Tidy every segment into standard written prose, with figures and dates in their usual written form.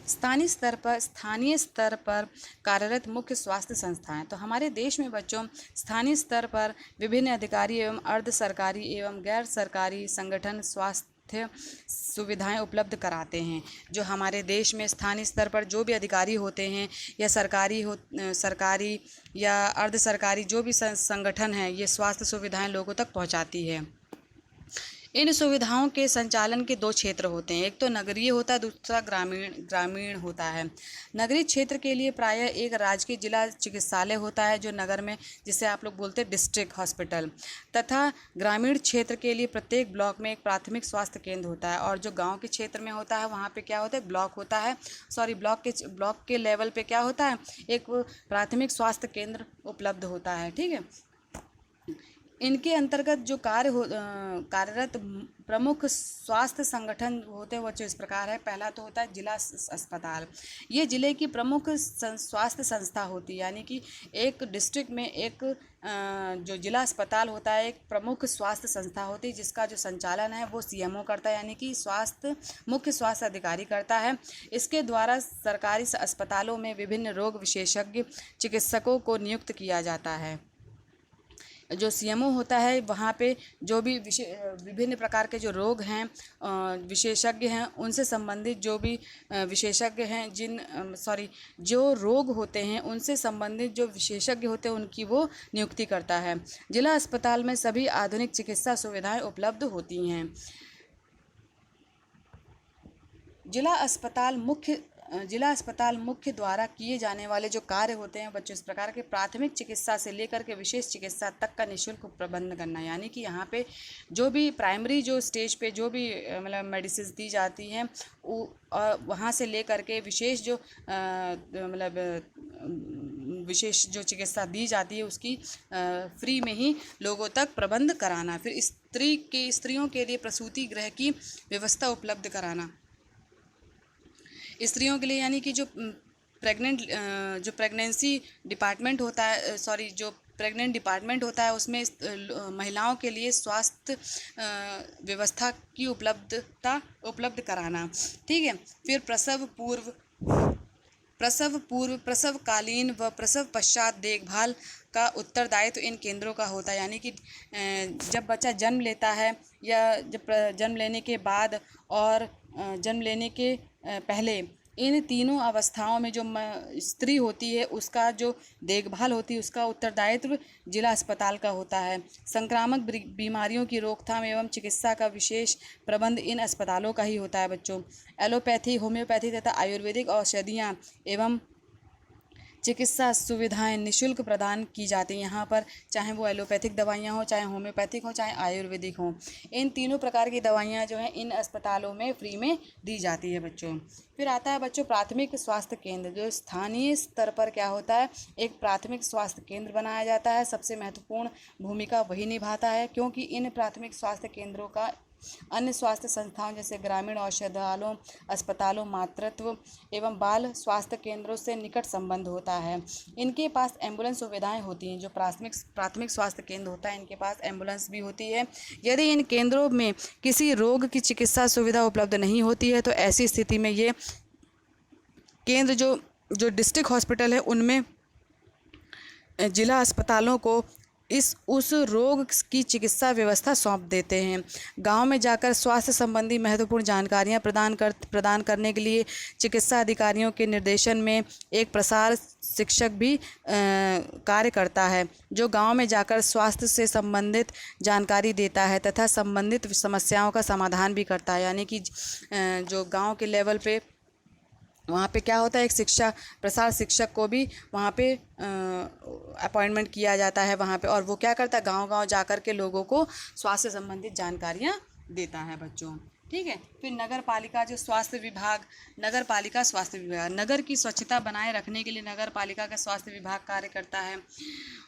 स्थानीय स्तर पर कार्यरत मुख्य स्वास्थ्य संस्थाएं। तो हमारे देश में बच्चों स्थानीय स्तर पर विभिन्न अधिकारी एवं अर्ध सरकारी एवं गैर सरकारी संगठन स्वास्थ्य सुविधाएं उपलब्ध कराते हैं। जो हमारे देश में स्थानीय स्तर पर जो भी अधिकारी होते हैं या सरकारी या अर्ध सरकारी जो भी संगठन है, ये स्वास्थ्य सुविधाएं लोगों तक पहुंचाती है। इन सुविधाओं के संचालन के दो क्षेत्र होते हैं, एक तो नगरीय होता है, दूसरा ग्रामीण होता है। नगरीय क्षेत्र के लिए प्रायः एक राजकीय जिला चिकित्सालय होता है जो नगर में, जिसे आप लोग बोलते हैं डिस्ट्रिक्ट हॉस्पिटल, तथा ग्रामीण क्षेत्र के लिए प्रत्येक ब्लॉक में एक प्राथमिक स्वास्थ्य केंद्र होता है। और जो गाँव के क्षेत्र में होता है वहाँ पे क्या होता है, ब्लॉक होता है, ब्लॉक के लेवल पे क्या होता है, एक प्राथमिक स्वास्थ्य केंद्र उपलब्ध होता है। ठीक है, इनके अंतर्गत जो कार्यरत प्रमुख स्वास्थ्य संगठन होते हैं वो इस प्रकार है। पहला तो होता है जिला अस्पताल। ये जिले की प्रमुख स्वास्थ्य संस्था होती है, यानी कि एक डिस्ट्रिक्ट में एक जो जिला अस्पताल होता है एक प्रमुख स्वास्थ्य संस्था होती है, जिसका जो संचालन है वो सीएमओ करता है, यानी कि मुख्य स्वास्थ्य अधिकारी करता है। इसके द्वारा सरकारी अस्पतालों में विभिन्न रोग विशेषज्ञ चिकित्सकों को नियुक्त किया जाता है। जो सीएमओ होता है वहाँ पे जो भी विभिन्न प्रकार के जो रोग हैं, विशेषज्ञ हैं, उनसे संबंधित जो भी विशेषज्ञ हैं जो रोग होते हैं उनसे संबंधित जो विशेषज्ञ होते हैं उनकी वो नियुक्ति करता है। जिला अस्पताल में सभी आधुनिक चिकित्सा सुविधाएं उपलब्ध होती हैं। जिला अस्पताल मुख्य द्वारा किए जाने वाले जो कार्य होते हैं बच्चों इस प्रकार के, प्राथमिक चिकित्सा से लेकर के विशेष चिकित्सा तक का निःशुल्क प्रबंध करना, यानी कि यहाँ पे जो भी प्राइमरी जो स्टेज पे जो भी मतलब मेडिसिन दी जाती हैं वहाँ से लेकर के विशेष जो विशेष जो चिकित्सा दी जाती है उसकी फ्री में ही लोगों तक प्रबंध कराना। फिर स्त्रियों के लिए प्रसूति गृह की व्यवस्था उपलब्ध कराना। स्त्रियों के लिए यानी कि जो प्रेगनेंसी डिपार्टमेंट होता है, जो प्रेग्नेंट डिपार्टमेंट होता है उसमें महिलाओं के लिए स्वास्थ्य व्यवस्था की उपलब्ध कराना। ठीक है, फिर प्रसवकालीन व प्रसव पश्चात देखभाल का उत्तरदायित्व इन केंद्रों का होता है, यानी कि जब बच्चा जन्म लेता है या जब जन्म लेने के बाद और जन्म लेने के पहले, इन तीनों अवस्थाओं में जो स्त्री होती है उसका जो देखभाल होती है उसका उत्तरदायित्व जिला अस्पताल का होता है। संक्रामक बीमारियों की रोकथाम एवं चिकित्सा का विशेष प्रबंध इन अस्पतालों का ही होता है बच्चों। एलोपैथी, होम्योपैथी तथा आयुर्वेदिक औषधियाँ एवं चिकित्सा सुविधाएं निःशुल्क प्रदान की जाती हैं यहाँ पर, चाहे वो एलोपैथिक दवाइयाँ हो, चाहे होम्योपैथिक हो, चाहे आयुर्वेदिक हो। इन तीनों प्रकार की दवाइयाँ जो हैं इन अस्पतालों में फ्री में दी जाती है बच्चों। फिर आता है बच्चों प्राथमिक स्वास्थ्य केंद्र। जो स्थानीय स्तर पर क्या होता है, एक प्राथमिक स्वास्थ्य केंद्र बनाया जाता है। सबसे महत्वपूर्ण भूमिका वही निभाता है, क्योंकि इन प्राथमिक स्वास्थ्य केंद्रों का अन्य स्वास्थ्य संस्थाओं जैसे ग्रामीण औषधालयों, अस्पतालों, मातृत्व एवं बाल स्वास्थ्य केंद्रों से निकट संबंध होता है। इनके पास एम्बुलेंस सुविधाएं होती हैं। जो प्राथमिक स्वास्थ्य केंद्र होता है इनके पास एम्बुलेंस भी होती है। यदि इन केंद्रों में किसी रोग की चिकित्सा सुविधा उपलब्ध नहीं होती है तो ऐसी स्थिति में ये केंद्र जो डिस्ट्रिक्ट हॉस्पिटल है उनमें जिला अस्पतालों को उस रोग की चिकित्सा व्यवस्था सौंप देते हैं। गांव में जाकर स्वास्थ्य संबंधी महत्वपूर्ण जानकारियां प्रदान करने के लिए चिकित्सा अधिकारियों के निर्देशन में एक प्रसार शिक्षक भी कार्य करता है, जो गांव में जाकर स्वास्थ्य से संबंधित जानकारी देता है तथा संबंधित समस्याओं का समाधान भी करता है। यानी कि जो गांव के लेवल पे वहाँ पे क्या होता है, एक प्रसार शिक्षक को भी वहाँ पे अपॉइंटमेंट किया जाता है वहाँ पे, और वो क्या करता है, गांव-गांव जाकर के लोगों को स्वास्थ्य संबंधित जानकारियाँ देता है बच्चों। ठीक है, फिर नगर पालिका स्वास्थ्य विभाग, नगर की स्वच्छता बनाए रखने के लिए नगर पालिका का स्वास्थ्य विभाग कार्य करता है।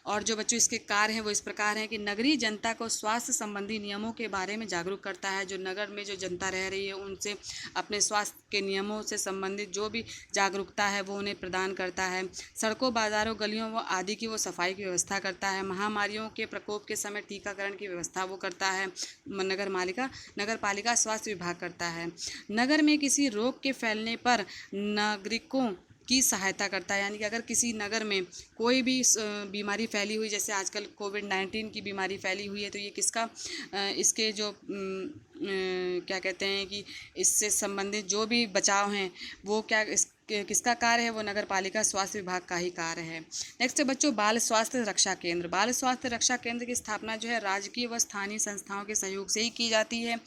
और जो बच्चों इसके कार्य हैं वो इस प्रकार हैं कि नगरीय जनता को स्वास्थ्य संबंधी नियमों के बारे में जागरूक करता है। जो नगर में जो जनता रह रही है उनसे अपने स्वास्थ्य के नियमों से संबंधित जो भी जागरूकता है वो उन्हें प्रदान करता है। सड़कों, बाज़ारों, गलियों व आदि की वो सफाई की व्यवस्था करता है। महामारियों के प्रकोप के समय टीकाकरण की व्यवस्था वो करता है नगर पालिका स्वास्थ्य विभाग करता करता है। नगर में किसी रोग के फैलने पर नागरिकों की सहायता करता है, यानी कि अगर किसी नगर में कोई भी बीमारी फैली हुई, जैसे आजकल कोविड-19 की बीमारी फैली हुई है, तो ये किसका इसके जो क्या कहते हैं कि इससे संबंधित जो भी बचाव हैं वो क्या किसका कार्य है, वो नगर पालिका स्वास्थ्य विभाग का ही कार्य है। नेक्स्ट है बच्चों बाल स्वास्थ्य रक्षा केंद्र। बाल स्वास्थ्य रक्षा केंद्र की स्थापना जो है राजकीय व स्थानीय संस्थाओं के सहयोग से ही की जाती है।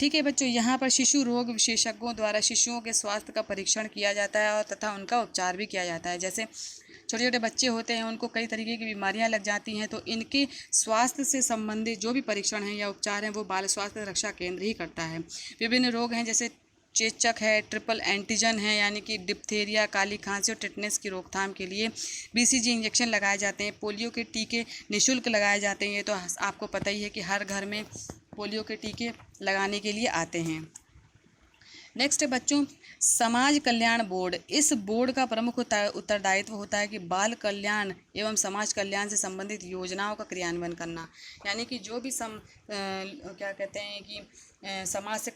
ठीक है बच्चों, यहाँ पर शिशु रोग विशेषज्ञों द्वारा शिशुओं के स्वास्थ्य का परीक्षण किया जाता है और तथा उनका उपचार भी किया जाता है। जैसे छोटे छोटे बच्चे होते हैं, उनको कई तरीके की बीमारियां लग जाती हैं, तो इनके स्वास्थ्य से संबंधित जो भी परीक्षण हैं या उपचार हैं वो बाल स्वास्थ्य रक्षा केंद्र ही करता है। विभिन्न रोग हैं जैसे चेचक है, ट्रिपल एंटीजन है, यानी कि डिप्थीरिया, काली खांसी और टिटनेस की रोकथाम के लिए BCG इंजेक्शन लगाए जाते हैं। पोलियो के टीके निःशुल्क लगाए जाते हैं। ये तो आपको पता ही है कि हर घर में पोलियो के टीके लगाने के लिए आते हैं। नेक्स्ट है बच्चों समाज कल्याण बोर्ड। इस बोर्ड का प्रमुख उत्तरदायित्व होता है कि बाल कल्याण एवं समाज कल्याण से संबंधित योजनाओं का क्रियान्वयन करना, यानी कि जो भी क्या कहते हैं कि समाज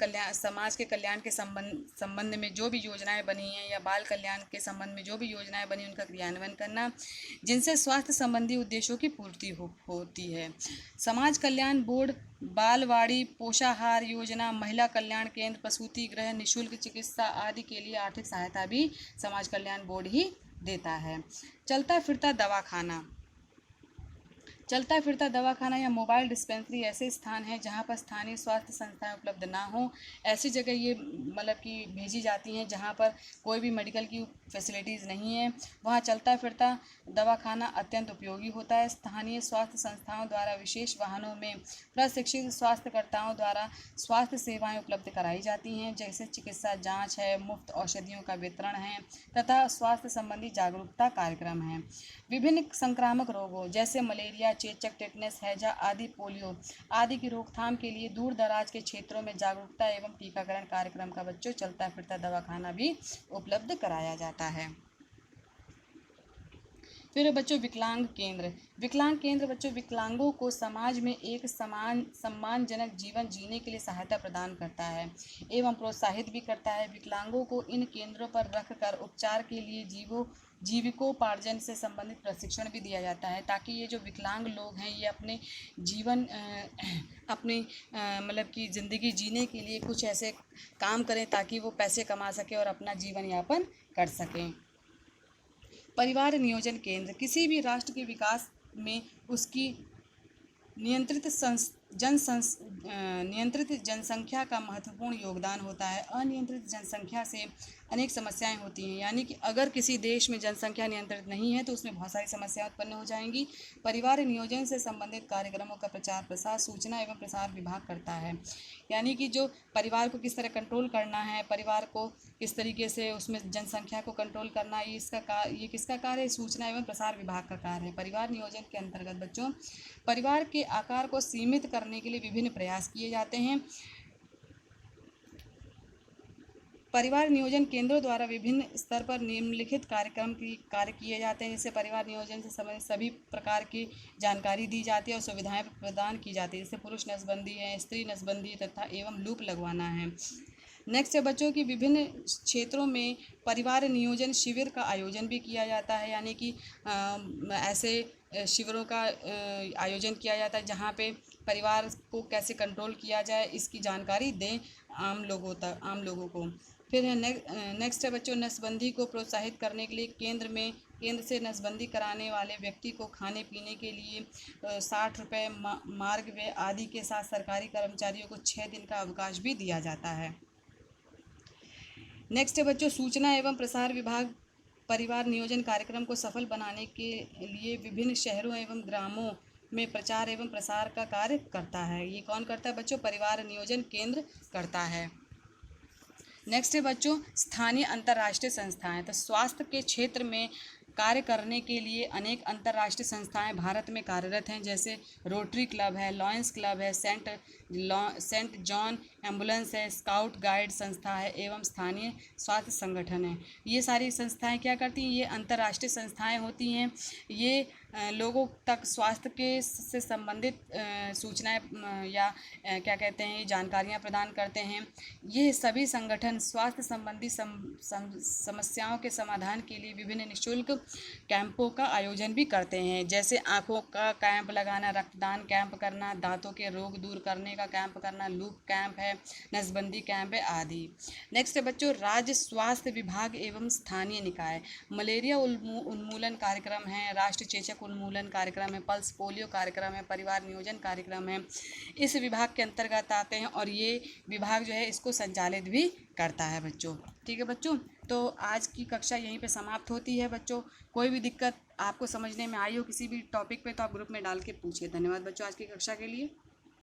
के कल्याण के संबंध में जो भी योजनाएं बनी हैं या बाल कल्याण के संबंध में जो भी योजनाएं बनी उनका क्रियान्वयन करना, जिनसे स्वास्थ्य संबंधी उद्देश्यों की पूर्ति होती है। समाज कल्याण बोर्ड बालवाड़ी, पोषाहार योजना, महिला कल्याण केंद्र, प्रसूति गृह, निःशुल्क चिकित्सा आदि के लिए आर्थिक सहायता भी समाज कल्याण बोर्ड ही देता है। चलता फिरता दवाखाना। चलता फिरता दवाखाना या मोबाइल डिस्पेंसरी ऐसे स्थान हैं जहां पर स्थानीय स्वास्थ्य संस्थाएं उपलब्ध ना हो। ऐसी जगह ये मतलब कि भेजी जाती हैं जहां पर कोई भी मेडिकल की फैसिलिटीज़ नहीं है, वहां चलता फिरता दवाखाना अत्यंत उपयोगी होता है। स्थानीय स्वास्थ्य संस्थाओं द्वारा विशेष वाहनों में प्रशिक्षित स्वास्थ्यकर्ताओं द्वारा स्वास्थ्य सेवाएं उपलब्ध कराई जाती हैं, जैसे चिकित्सा जाँच है, मुफ्त औषधियों का वितरण है तथा स्वास्थ्य संबंधी जागरूकता कार्यक्रम हैं। विभिन्न संक्रामक रोगों जैसे मलेरिया, चेचक, टेटनस, हैजा आदि, पोलियो आदि की रोकथाम के लिए दूर दराज के क्षेत्रों में जागरूकता एवं टीकाकरण कार्यक्रम का बच्चों चलता फिरता दवाखाना भी उपलब्ध कराया जाता है। फिर बच्चों विकलांग केंद्र। विकलांग केंद्र बच्चों विकलांगों को समाज में एक सम्मानजनक जीवन जीने के लिए सहायता प्रदान करता है एवं प्रोत्साहित भी करता है। विकलांगों को इन केंद्रों पर रखकर उपचार के लिए जीविकोपार्जन से संबंधित प्रशिक्षण भी दिया जाता है, ताकि ये जो विकलांग लोग हैं ये अपने जीवन अपनी मतलब कि ज़िंदगी जीने के लिए कुछ ऐसे काम करें ताकि वो पैसे कमा सकें और अपना जीवन यापन कर सकें। परिवार नियोजन केंद्र किसी भी राष्ट्र के विकास में उसकी नियंत्रित जनसंख्या का महत्वपूर्ण योगदान होता है। अनियंत्रित जनसंख्या से अनेक समस्याएं होती हैं, यानी कि अगर किसी देश में जनसंख्या नियंत्रित नहीं है तो उसमें बहुत सारी समस्याएं उत्पन्न हो जाएंगी। परिवार नियोजन से संबंधित कार्यक्रमों का प्रचार प्रसार सूचना एवं प्रसार विभाग करता है, यानी कि जो परिवार को किस तरह कंट्रोल करना है, परिवार को किस तरीके से उसमें जनसंख्या को कंट्रोल करना, ये किसका कार्य है? सूचना एवं प्रसार विभाग का कार्य है। परिवार नियोजन के अंतर्गत बच्चों परिवार के आकार को सीमित करने के लिए विभिन्न प्रयास किए जाते हैं। परिवार नियोजन केंद्रों द्वारा विभिन्न स्तर पर निम्नलिखित कार्यक्रम कार्य किए जाते हैं, जिससे परिवार नियोजन से संबंधित सभी प्रकार की जानकारी दी जाती है और सुविधाएं प्रदान की जाती है, जैसे पुरुष नसबंदी है, स्त्री नसबंदी तथा एवं लूप लगवाना है। नेक्स्ट है बच्चों की विभिन्न क्षेत्रों में परिवार नियोजन शिविर का आयोजन भी किया जाता है, यानी कि ऐसे शिविरों का आयोजन किया जाता है जहाँ पे परिवार को कैसे कंट्रोल किया जाए इसकी जानकारी दें आम लोगों को। फिर है नेक्स्ट है बच्चों नसबंदी को प्रोत्साहित करने के लिए केंद्र से नसबंदी कराने वाले व्यक्ति को खाने पीने के लिए 60 रुपये मार्ग व्यय आदि के साथ सरकारी कर्मचारियों को 6 दिन का अवकाश भी दिया जाता है। नेक्स्ट है बच्चों सूचना एवं प्रसार विभाग परिवार नियोजन कार्यक्रम को सफल बनाने के लिए विभिन्न शहरों एवं ग्रामों में प्रचार एवं प्रसार का कार्य करता है। ये कौन करता है बच्चों? परिवार नियोजन केंद्र करता है। नेक्स्ट है बच्चों स्थानीय अंतर्राष्ट्रीय संस्थाएं। तो स्वास्थ्य के क्षेत्र में कार्य करने के लिए अनेक अंतर्राष्ट्रीय संस्थाएं भारत में कार्यरत हैं, जैसे रोटरी क्लब है, लॉयंस क्लब है, सेंट जॉन एम्बुलेंस है, स्काउट गाइड संस्था है एवं स्थानीय स्वास्थ्य संगठन है। ये सारी संस्थाएं क्या करती हैं? ये अंतर्राष्ट्रीय संस्थाएं होती हैं। ये लोगों तक स्वास्थ्य के से संबंधित सूचनाएं या क्या कहते हैं जानकारियां प्रदान करते हैं। ये सभी संगठन स्वास्थ्य संबंधी समस्याओं के समाधान के लिए विभिन्न निःशुल्क कैंपों का आयोजन भी करते हैं, जैसे आँखों का कैंप लगाना, रक्तदान कैंप करना, दांतों के रोग दूर करने का कैंप करना, लूप कैंप है, नसबंदी कैंप है आदि। नेक्स्ट है बच्चों, राज्य स्वास्थ्य विभाग एवं स्थानीय निकाय मलेरिया उन्मूलन कार्यक्रम है, राष्ट्रीय चेचक उन्मूलन कार्यक्रम है, पल्स पोलियो कार्यक्रम है, परिवार नियोजन कार्यक्रम है, इस विभाग के अंतर्गत आते हैं और ये विभाग जो है इसको संचालित भी करता है बच्चों। ठीक है बच्चों, तो आज की कक्षा यहीं पे समाप्त होती है बच्चों। कोई भी दिक्कत आपको समझने में आई हो किसी भी टॉपिक पे तो आप ग्रुप में डाल के पूछिए। धन्यवाद बच्चों आज की कक्षा के लिए।